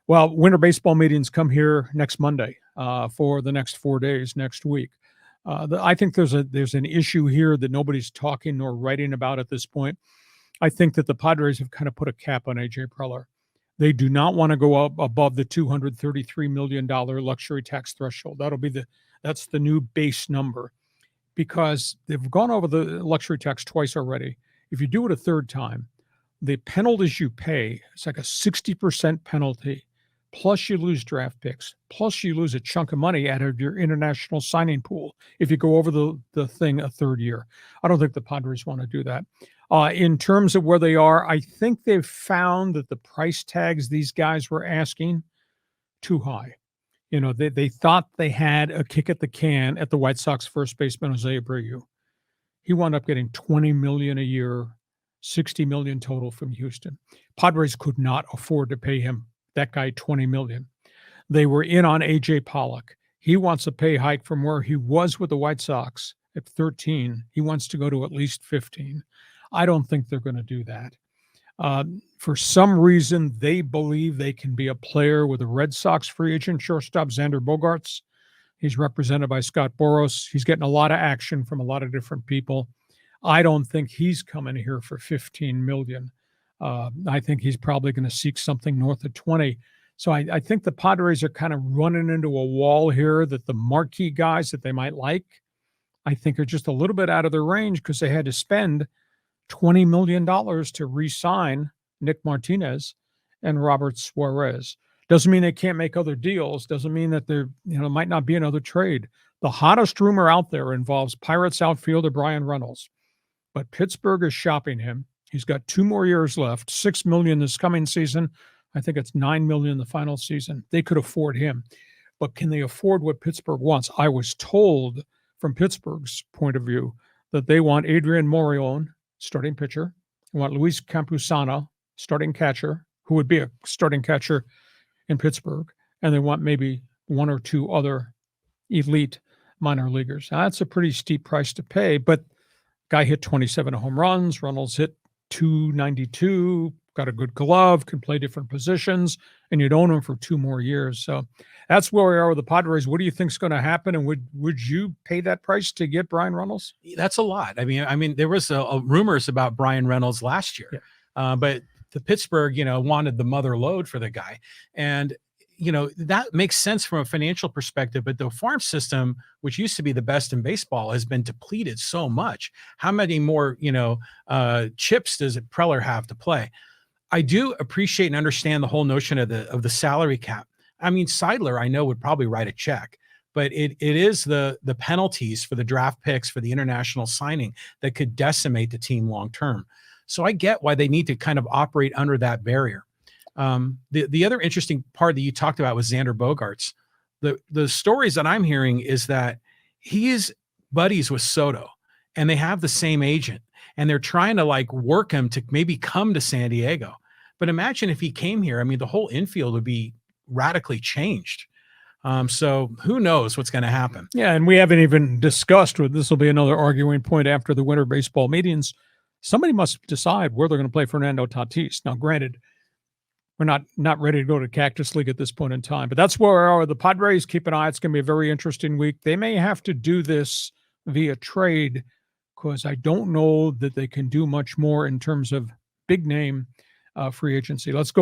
Well, winter baseball meetings come here next Monday for the next 4 days next week. I think there's an issue here that nobody's talking nor writing about at this point. I think that the Padres have kind of put a cap on AJ Preller. They do not want to go up above the $233 million luxury tax threshold. That's the new base number, because they've gone over the luxury tax twice already. If you do it a third time, the penalties you pay, it's like a 60% penalty, plus you lose draft picks, plus you lose a chunk of money out of your international signing pool if you go over the thing a third year. I don't think the Padres want to do that. In terms of where they are, I think they've found that the price tags these guys were asking too high. You know, they thought they had a kick at the can at the White Sox first baseman, Jose Abreu. He wound up getting $20 million a year, $60 million total from Houston. Padres could not afford to pay him, that guy, $20 million. They were in on AJ Pollock. He wants a pay hike from where he was with the White Sox at 13. He wants to go to at least 15. I don't think they're going to do that. For some reason, they believe they can be a player with a Red Sox free agent shortstop, Xander Bogaerts. He's represented by Scott Boras. He's getting a lot of action from a lot of different people. I don't think he's coming here for $15 million. I think he's probably going to seek something north of 20. So I think the Padres are kind of running into a wall here, that the marquee guys that they might like, I think, are just a little bit out of their range, because they had to spend $20 million to re-sign Nick Martinez and Robert Suarez. Doesn't mean they can't make other deals. Doesn't mean that there might not be another trade. The hottest rumor out there involves Pirates outfielder Bryan Reynolds, but Pittsburgh is shopping him. He's got 2 more years left, $6 million this coming season. I think it's $9 million the final season. They could afford him, but can they afford what Pittsburgh wants? I was told from Pittsburgh's point of view that they want Adrian Morejon, starting pitcher. They want Luis Campusano, starting catcher, who would be a starting catcher in Pittsburgh. And they want maybe 1 or 2 other elite minor leaguers. Now, that's a pretty steep price to pay, but guy hit 27 home runs. Reynolds hit 292, got a good glove, can play different positions, and you'd own him for 2 more years. So that's where we are with the Padres. What do you think is going to happen? And would you pay that price to get Bryan Reynolds? That's a lot. I mean, there was rumors about Bryan Reynolds last year, but the Pittsburgh, wanted the mother lode for the guy. And, that makes sense from a financial perspective, but the farm system, which used to be the best in baseball, has been depleted so much. How many more, chips does Preller have to play? I do appreciate and understand the whole notion of the salary cap. I mean, Seidler, I know, would probably write a check, but it is the penalties for the draft picks for the international signing that could decimate the team long term. So I get why they need to kind of operate under that barrier. The other interesting part that you talked about was Xander Bogaerts. The stories that I'm hearing is that he is buddies with Soto, and they have the same agent, and they're trying to work him to maybe come to San Diego. But imagine if he came here. I mean, the whole infield would be radically changed. So who knows what's going to happen? Yeah, and we haven't even discussed, this will be another arguing point after the winter baseball meetings. Somebody must decide where they're going to play Fernando Tatis. Now, granted, we're not ready to go to Cactus League at this point in time, but that's where we are with the Padres. Keep an eye. It's going to be a very interesting week. They may have to do this via trade, because I don't know that they can do much more in terms of big name free agency. Let's go.